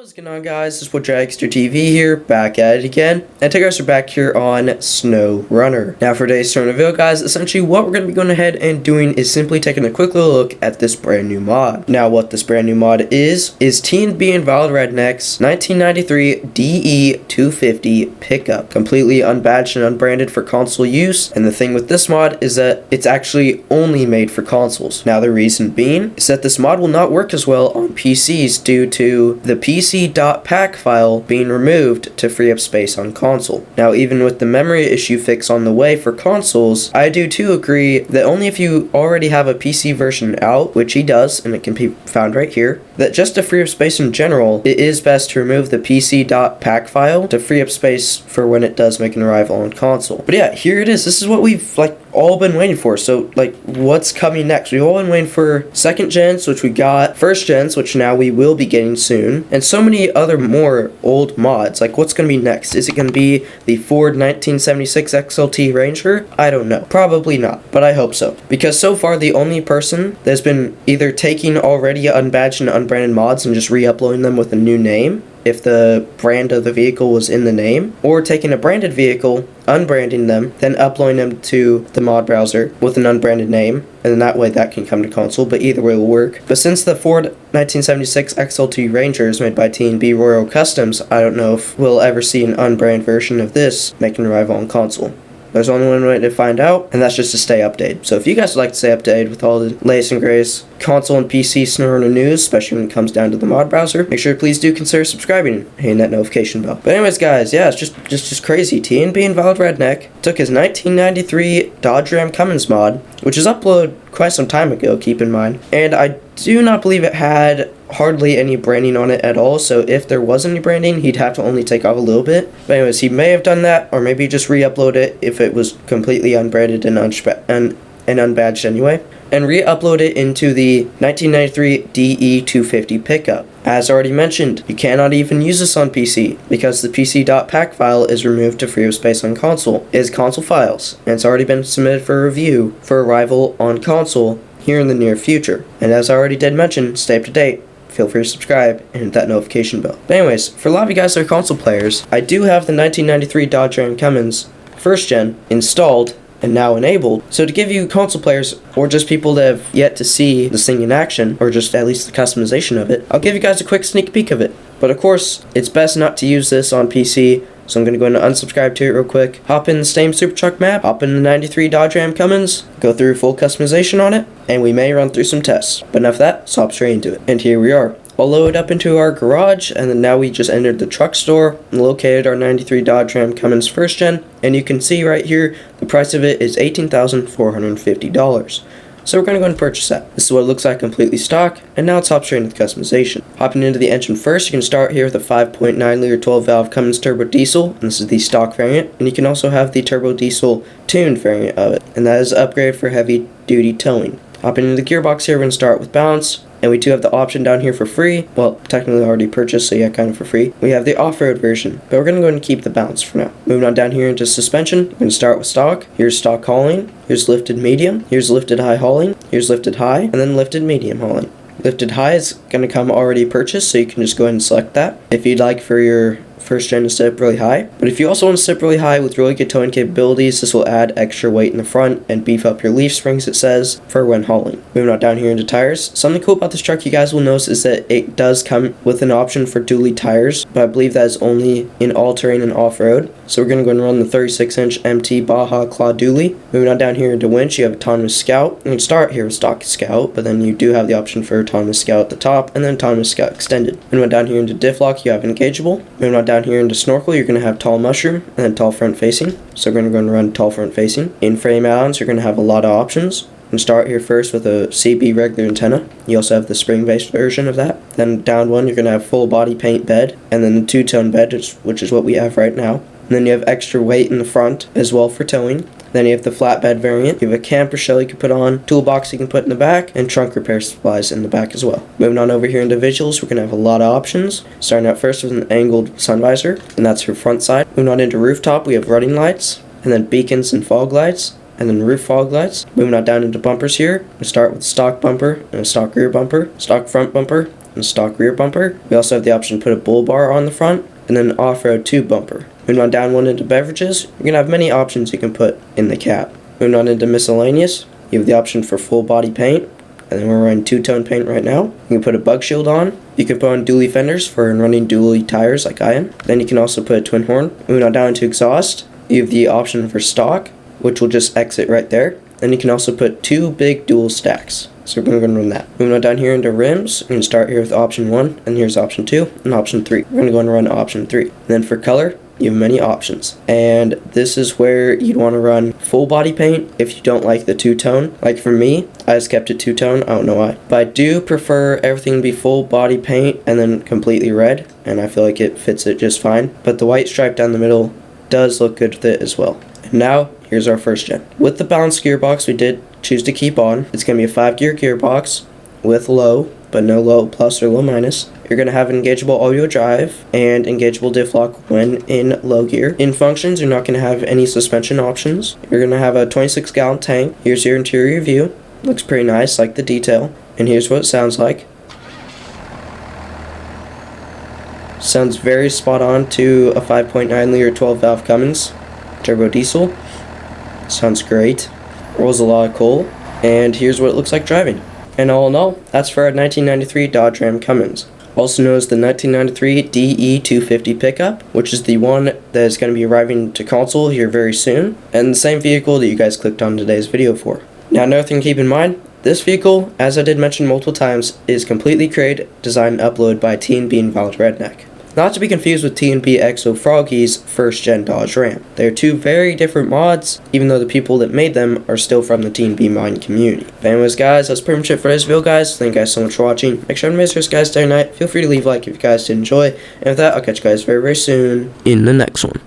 What's going on, guys? This is DragsterTV here, back at it again, and today guys are back here on SnowRunner. Now for today's SnowRunner video, guys, essentially what we're going to be going ahead and doing is simply taking a quick little look at this brand new mod. Now what this brand new mod is TNB and Valid Redneck's 1993 DE250 pickup, completely unbadged and unbranded for console use. And the thing with this mod is that it's actually only made for consoles. Now the reason being is that this mod will not work as well on PCs due to the PC.pack file being removed to free up space on console. Now even with the memory issue fix on the way for consoles, I do too agree that only if you already have a PC version out, which he does, and it can be found right here, that just to free up space in general, it is best to remove the PC.pack file to free up space for when it does make an arrival on console. But yeah, here it is. This is what we've all been waiting for. So what's coming next? We've all been waiting for second gens, which we got, first gens, which now we will be getting soon, and so many other more old mods. What's gonna be next? Is it gonna be the Ford 1976 XLT Ranger? I don't know. Probably not, but I hope so. Because so far the only person that's been either taking already unbadged and unbranded mods and just re-uploading them with a new name, if the brand of the vehicle was in the name, or taking a branded vehicle, unbranding them, then uploading them to the mod browser with an unbranded name, and then that way that can come to console, but either way will work. But since the Ford 1976 XLT Ranger is made by TNB Royal Customs, I don't know if we'll ever see an unbranded version of this make an arrival on console. There's only one way to find out, and that's just to stay updated. So if you guys would like to stay updated with all the latest and greatest console and PC SnowRunner news, especially when it comes down to the mod browser, make sure to please do consider subscribing and hitting that notification bell. But anyways, guys, yeah, it's just crazy. TNB and Valid Redneck took his 1993 Dodge Ram Cummins mod, which is uploaded quite some time ago, keep in mind, and I do not believe it had hardly any branding on it at all, so if there was any branding, he'd have to only take off a little bit. But anyways, he may have done that, or maybe just re-upload it if it was completely unbranded and unbadged anyway, and re-upload it into the 1993 DE250 pickup. As already mentioned, you cannot even use this on PC, because the PC.pack file is removed to free up space on console. It is console files, and it's already been submitted for review for arrival on console here in the near future. And as I already did mention, stay up to date. Feel free to subscribe and hit that notification bell. But anyways, for a lot of you guys that are console players, I do have the 1993 Dodge Ram Cummins first gen installed and now enabled. So to give you console players, or just people that have yet to see this thing in action, or just at least the customization of it, I'll give you guys a quick sneak peek of it. But of course, it's best not to use this on PC, so I'm going to go and unsubscribe to it real quick, hop in the same Super Truck map, hop in the 93 Dodge Ram Cummins, go through full customization on it, and we may run through some tests. But enough of that, so hop straight into it. And here we are. I'll load up into our garage, and then now we just entered the truck store and located our 93 Dodge Ram Cummins first gen, and you can see right here, the price of it is $18,450. So we're going to go and purchase that. This is what it looks like completely stock, and now let's hop straight into the customization. Hopping into the engine first, you can start here with a 5.9 liter 12 valve Cummins turbo diesel, and this is the stock variant, and you can also have the turbo diesel tuned variant of it, and that is upgraded for heavy duty towing. Hopping into the gearbox here, we're going to start with balance, and we do have the option down here for free. Well, technically already purchased, so yeah, kind of for free. We have the off-road version, but we're going to go ahead and keep the balance for now. Moving on down here into suspension, we're going to start with stock. Here's stock hauling, here's lifted medium, here's lifted high hauling, here's lifted high, and then lifted medium hauling. Lifted high is going to come already purchased, so you can just go ahead and select that if you'd like for your first gen to sit up really high. But if you also want to sit up really high with really good towing capabilities, this will add extra weight in the front and beef up your leaf springs, it says, for when hauling. Moving on down here into tires. Something cool about this truck you guys will notice is that it does come with an option for dually tires, but I believe that is only in all-terrain and off-road. So we're going to go and run the 36-inch MT Baja Claw dually. Moving on down here into Winch, you have Autonomous Scout. You can start here with stock Scout, but then you do have the option for Autonomous Scout at the top, and then Autonomous Scout Extended. Moving on down here into Diff Lock, you have Engageable. Moving on down here into Snorkel, you're going to have Tall Mushroom, and then Tall Front Facing. So we're going to go and run Tall Front Facing. In frame add-ons, you're going to have a lot of options. And start here first with a CB regular antenna. You also have the spring-based version of that. Then down one, you're going to have full body paint bed, and then the two-tone bed, which is what we have right now. And then you have extra weight in the front as well for towing. Then you have the flatbed variant. You have a camper shell you can put on, toolbox you can put in the back, and trunk repair supplies in the back as well. Moving on over here into visuals, we're going to have a lot of options. Starting out first with an angled sun visor, and that's for front side. Moving on into rooftop, we have running lights, and then beacons and fog lights, and then roof fog lights. Moving on down into bumpers here, we start with stock bumper and a stock rear bumper, stock front bumper, and stock rear bumper. We also have the option to put a bull bar on the front, and then an off-road tube bumper. Moving on down one into beverages, you're going to have many options you can put in the cab. Moving on into miscellaneous, you have the option for full body paint, and then we're running two-tone paint right now. You can put a bug shield on. You can put on dually fenders for running dually tires like I am. Then you can also put a twin horn. Moving on down into exhaust, you have the option for stock, which will just exit right there. Then you can also put two big dual stacks. So we're going to run that. Moving on down here into rims, you can start here with option 1, and here's option 2, and option 3. We're going to go and run option 3. And then for color, you have many options. And this is where you'd want to run full body paint if you don't like the two-tone. Like for me, I just kept it two-tone, I don't know why. But I do prefer everything to be full body paint and then completely red, and I feel like it fits it just fine. But the white stripe down the middle does look good with it as well. And now, here's our first gen. With the balanced gearbox we did choose to keep on, it's going to be a 5-gear gearbox with low, but no low plus or low minus. You're going to have engageable all-wheel drive and engageable diff lock when in low gear. In functions, you're not going to have any suspension options. You're going to have a 26-gallon tank. Here's your interior view. Looks pretty nice, like the detail. And here's what it sounds like. Sounds very spot on to a 5.9 liter 12-valve Cummins turbo diesel. Sounds great. Rolls a lot of coal. And here's what it looks like driving. And all in all, that's for our 1993 Dodge Ram Cummins. Also known as the 1993 DE250 pickup, which is the one that is going to be arriving to console here very soon, and the same vehicle that you guys clicked on today's video for. Now another thing to keep in mind, this vehicle, as I did mention multiple times, is completely created, designed, and uploaded by T&B Invalid Redneck. Not to be confused with T&B Exo Froggy's first-gen Dodge Ram. They are two very different mods, even though the people that made them are still from the T&B modding community. But anyways guys, that's pretty much it for this video guys. Thank you guys so much for watching. Make sure to miss this guys Saturday night. Feel free to leave a like if you guys did enjoy. And with that, I'll catch you guys very, very soon in the next one.